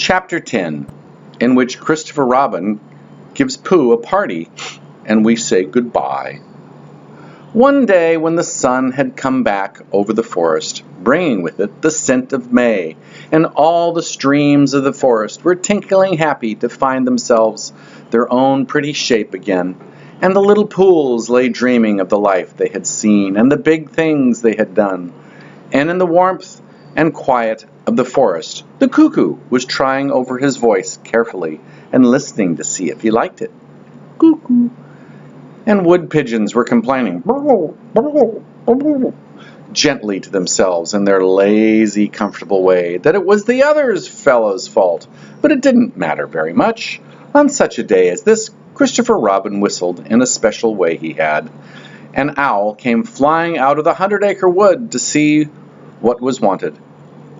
Chapter 10, in which Christopher Robin gives Pooh a party, and we say goodbye. One day when the sun had come back over the forest, bringing with it the scent of May, and all the streams of the forest were tinkling happy to find themselves their own pretty shape again, and the little pools lay dreaming of the life they had seen and the big things they had done, and in the warmth and quiet of the forest, the cuckoo was trying over his voice carefully and listening to see if he liked it. Cuckoo. And wood pigeons were complaining gently to themselves in their lazy, comfortable way that it was the other fellow's fault, but it didn't matter very much. On such a day as this, Christopher Robin whistled in a special way he had. An owl came flying out of the 100-acre wood to see what was wanted.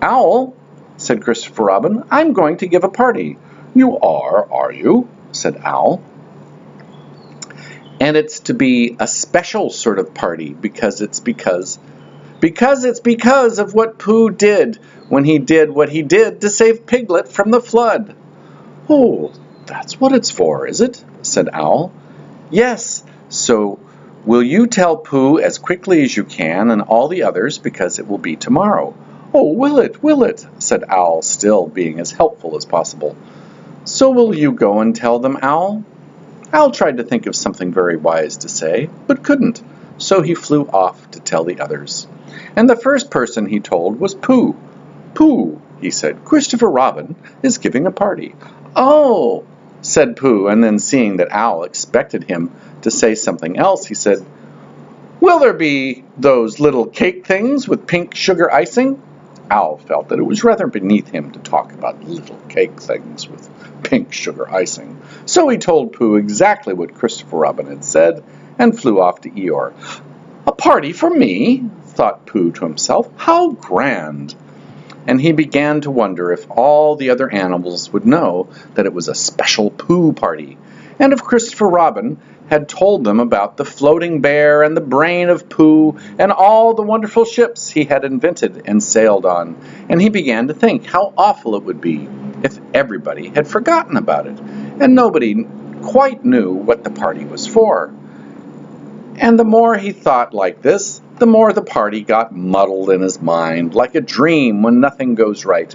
"Owl," said Christopher Robin, "I'm going to give a party." "You are you?" said Owl. "And it's to be a special sort of party because it's because of what Pooh did when he did what he did to save Piglet from the flood." "Oh, that's what it's for, is it?" said Owl. "Yes, so will you tell Pooh as quickly as you can and all the others, because it will be tomorrow." "Oh, will it?" said Owl, still being as helpful as possible. "So will you go and tell them, Owl?" Owl tried to think of something very wise to say, but couldn't, so he flew off to tell the others. And the first person he told was Pooh. "Pooh," he said, "Christopher Robin is giving a party." "Oh," said Pooh, and then seeing that Owl expected him to say something else, he said, "Will there be those little cake things with pink sugar icing?" Owl felt that it was rather beneath him to talk about little cake things with pink sugar icing. So he told Pooh exactly what Christopher Robin had said and flew off to Eeyore. "A party for me?" thought Pooh to himself. "How grand!" And he began to wonder if all the other animals would know that it was a special Pooh party, and if Christopher Robin had told them about the floating bear and the brain of Pooh and all the wonderful ships he had invented and sailed on, and he began to think how awful it would be if everybody had forgotten about it, and nobody quite knew what the party was for. And the more he thought like this, the more the party got muddled in his mind, like a dream when nothing goes right.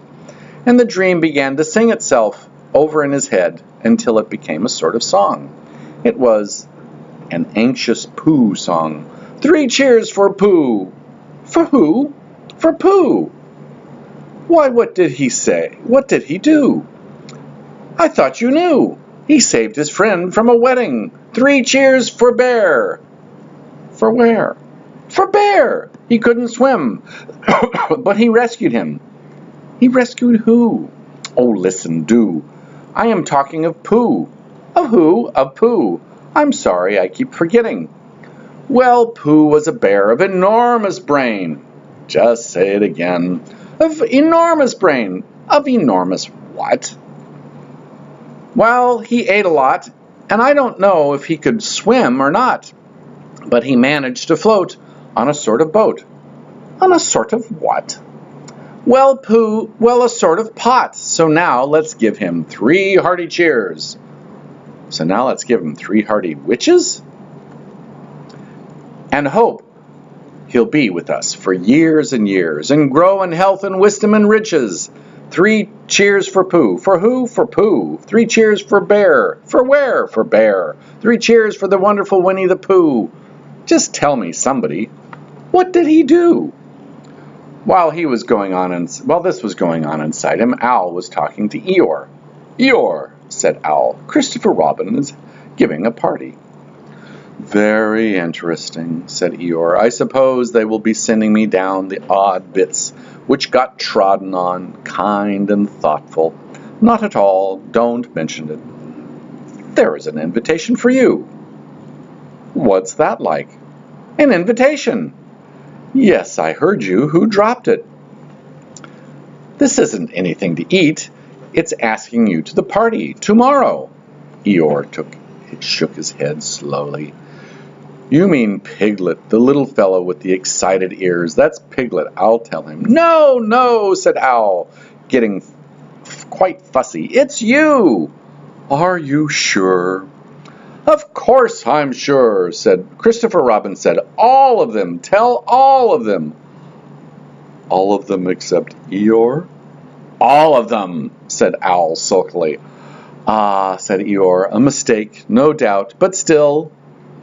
And the dream began to sing itself over in his head until it became a sort of song. It was an anxious Pooh song. "3 cheers for Pooh." "For who?" "For Pooh." "Why, what did he say? What did he do?" "I thought you knew. He saved his friend from a wedding. 3 cheers for Bear." "For where?" "For Bear. He couldn't swim, but he rescued him." "He rescued who?" "Oh, listen, do. I am talking of Pooh." "Of who?" "Of Pooh. I'm sorry, I keep forgetting." "Well, Pooh was a bear of enormous brain." "Just say it again." "Of enormous brain." "Of enormous what?" "Well, he ate a lot, and I don't know if he could swim or not, but he managed to float on a sort of boat." "On a sort of what?" "Well, Pooh, a sort of pot. So now let's give him 3 hearty cheers." "So now let's give him 3 hearty witches?" "And hope he'll be with us for years and years, and grow in health and wisdom and riches. 3 cheers for Pooh." "For who?" "For Pooh." 3 cheers for Bear." "For where?" "For Bear." 3 cheers for the wonderful Winnie the Pooh. Just tell me, somebody, what did he do? While this was going on inside him, Owl was talking to Eeyore. "Eeyore," said Owl, "Christopher Robin is giving a party." "Very interesting," said Eeyore. "I suppose they will be sending me down the odd bits which got trodden on, kind and thoughtful." "Not at all. Don't mention it." "There is an invitation for you." "What's that like?" "An invitation." "Yes, I heard you. Who dropped it?" "This isn't anything to eat. It's asking you to the party tomorrow." Eeyore shook his head slowly. "You mean Piglet, the little fellow with the excited ears. That's Piglet, I'll tell him." No, said Owl, getting quite fussy. "It's you!" "Are you sure?" "Of course I'm sure," said Christopher Robin said. "All of them. Tell all of them." "All of them except Eeyore?" "All of them," said Owl sulkily. "Ah," said Eeyore, "a mistake, no doubt, but still,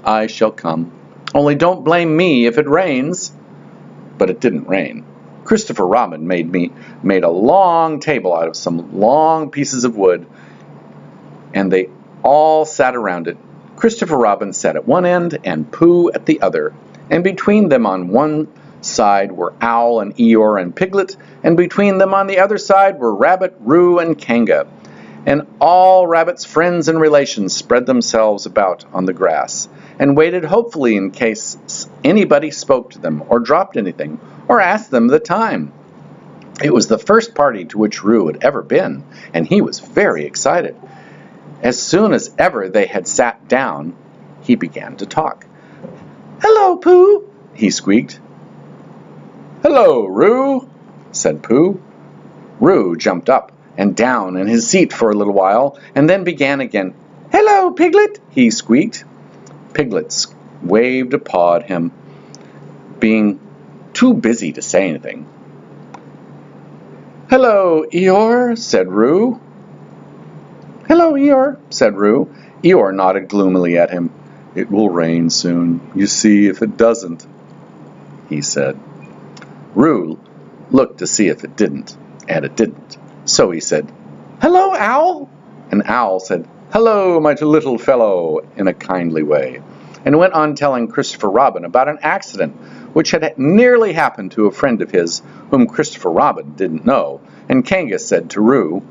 I shall come. Only don't blame me if it rains." But it didn't rain. Christopher Robin made a long table out of some long pieces of wood, and they all sat around it. Christopher Robin sat at one end and Pooh at the other, and between them on one side were Owl and Eeyore and Piglet, and between them on the other side were Rabbit, Roo, and Kanga. And all Rabbit's friends and relations spread themselves about on the grass, and waited hopefully in case anybody spoke to them, or dropped anything, or asked them the time. It was the first party to which Roo had ever been, and he was very excited. As soon as ever they had sat down, he began to talk. "Hello, Pooh," he squeaked. "Hello, Roo," said Pooh. Roo jumped up and down in his seat for a little while, and then began again. "Hello, Piglet," he squeaked. Piglet waved a paw at him, being too busy to say anything. "Hello, Eeyore," said Roo. "Hello, Eeyore," said Roo. Eeyore nodded gloomily at him. "It will rain soon. You see if it doesn't," he said. Roo looked to see if it didn't, and it didn't. So he said, "Hello, Owl." And Owl said, "Hello, my little fellow," in a kindly way, and went on telling Christopher Robin about an accident which had nearly happened to a friend of his whom Christopher Robin didn't know. And Kanga said to Roo,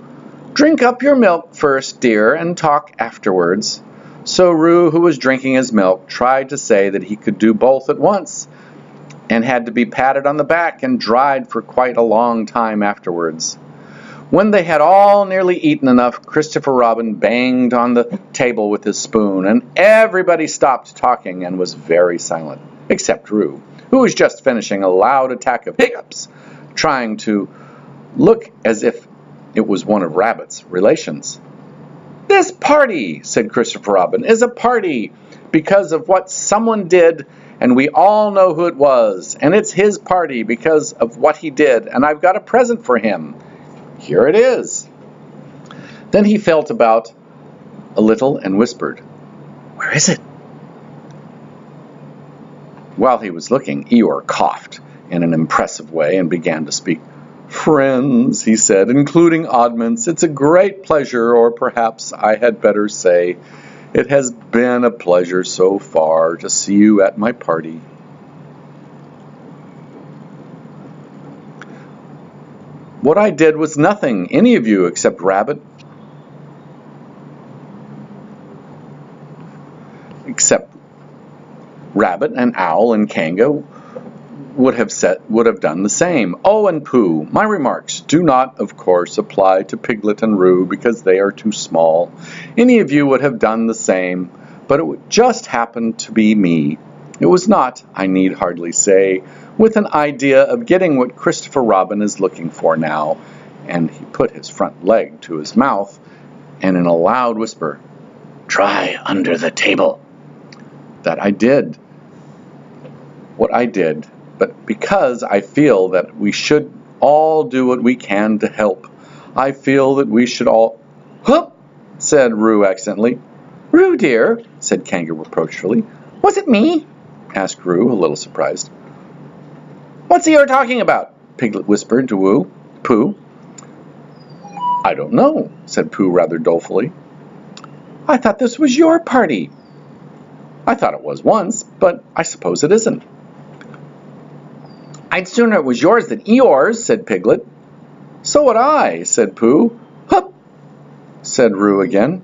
"Drink up your milk first, dear, and talk afterwards." So Roo, who was drinking his milk, tried to say that he could do both at once, and had to be patted on the back and dried for quite a long time afterwards. When they had all nearly eaten enough, Christopher Robin banged on the table with his spoon, and everybody stopped talking and was very silent, except Roo, who was just finishing a loud attack of hiccups, trying to look as if it was one of Rabbit's relations. "This party," said Christopher Robin, "is a party because of what someone did, and we all know who it was. And it's his party because of what he did, and I've got a present for him. Here it is." Then he felt about a little and whispered, "Where is it?" While he was looking, Eeyore coughed in an impressive way and began to speak. "Friends," he said, including oddments, "it's a great pleasure, or perhaps I had better say, it has been a pleasure so far to see you at my party. What I did was nothing, any of you except Rabbit, and Owl and Kanga would have done the same. Oh, and Pooh, my remarks do not, of course, apply to Piglet and Roo because they are too small. Any of you would have done the same, but it would just happen to be me. It was not, I need hardly say, with an idea of getting what Christopher Robin is looking for now." And he put his front leg to his mouth, and in a loud whisper, "Try under the table." That I did. What I did, but because I feel that we should all do what we can to help. I feel that we should all... "Hup!" said Roo accidentally. "Roo, dear," said Kanga reproachfully. "Was it me?" asked Roo, a little surprised. "What's Eeyore talking about?" Piglet whispered to Pooh. "I don't know," said Pooh rather dolefully. "I thought this was your party." "I thought it was once, but I suppose it isn't." "I'd sooner it was yours than Eeyore's," said Piglet. "So would I," said Pooh. "Hup!" said Roo again.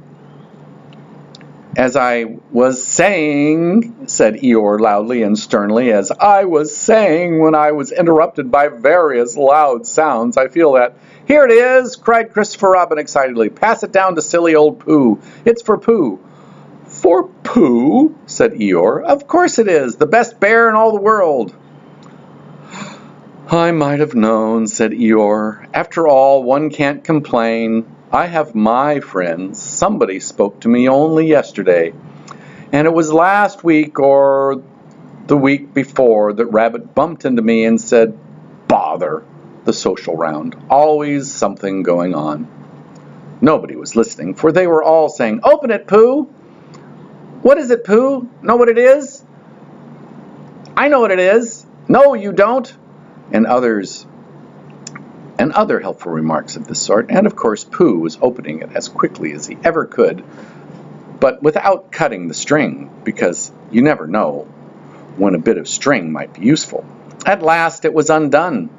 "As I was saying," said Eeyore loudly and sternly, "as I was saying when I was interrupted by various loud sounds, I feel that—" "Here it is!" cried Christopher Robin excitedly. "Pass it down to silly old Pooh. It's for Pooh." "For Pooh?" said Eeyore. "Of course it is. The best bear in all the world." I might have known, said Eeyore. After all, one can't complain. I have my friends. Somebody spoke to me only yesterday. And it was last week or the week before that Rabbit bumped into me and said, "Bother, the social round. Always something going on." Nobody was listening, for they were all saying, "Open it, Pooh!" "What is it, Pooh? Know what it is?" "I know what it is." "No, you don't." And other helpful remarks of this sort, and of course Pooh was opening it as quickly as he ever could, but without cutting the string, because you never know when a bit of string might be useful. At last it was undone.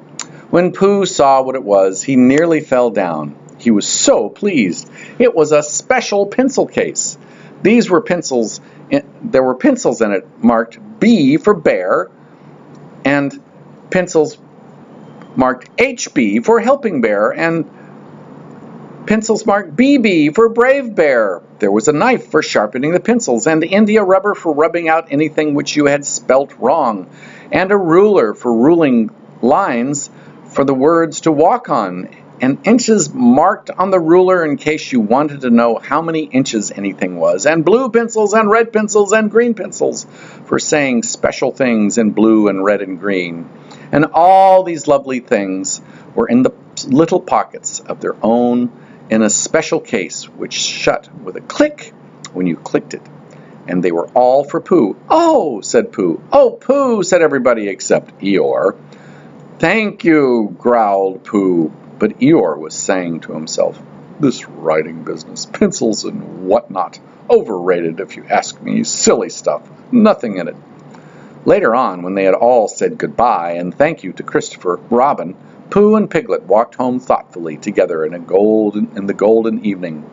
When Pooh saw what it was, he nearly fell down. He was so pleased. It was a special pencil case. There were pencils in it marked B for bear, and pencils marked HB for helping bear, and pencils marked BB for brave bear. There was a knife for sharpening the pencils, and India rubber for rubbing out anything which you had spelt wrong, and a ruler for ruling lines for the words to walk on, and inches marked on the ruler in case you wanted to know how many inches anything was, and blue pencils and red pencils and green pencils for saying special things in blue and red and green. And all these lovely things were in the little pockets of their own in a special case which shut with a click when you clicked it. And they were all for Pooh. "Oh," said Pooh. "Oh, Pooh," said everybody except Eeyore. "Thank you," growled Pooh. But Eeyore was saying to himself, "This writing business, pencils and whatnot, overrated if you ask me, silly stuff, nothing in it." Later on, when they had all said goodbye and thank you to Christopher Robin, Pooh and Piglet walked home thoughtfully together in the golden evening.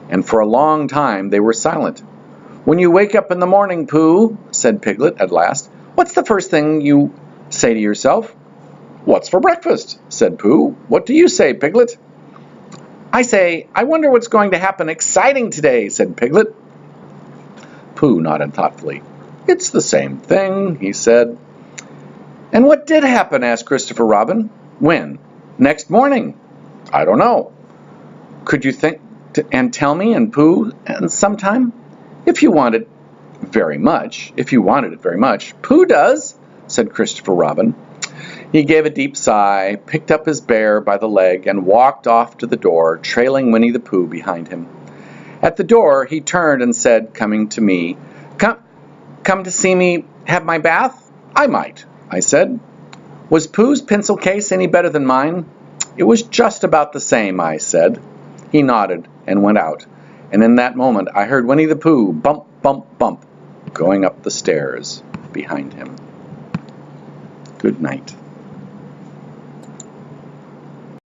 And for a long time they were silent. "When you wake up in the morning, Pooh," said Piglet at last, "what's the first thing you say to yourself?" "What's for breakfast?" said Pooh. "What do you say, Piglet?" "I say, I wonder what's going to happen exciting today," said Piglet. Pooh nodded thoughtfully. "It's the same thing," he said. "And what did happen?" asked Christopher Robin. "When?" "Next morning." "I don't know." "Could you think and tell me and Pooh and sometime?" If you want it very much. "Pooh does," said Christopher Robin. He gave a deep sigh, picked up his bear by the leg, and walked off to the door, trailing Winnie the Pooh behind him. At the door he turned and said, coming to me, Come to see me have my bath?" "I might," I said. "Was Pooh's pencil case any better than mine?" "It was just about the same," I said. He nodded and went out, and in that moment I heard Winnie the Pooh bump, bump, bump, going up the stairs behind him. Good night.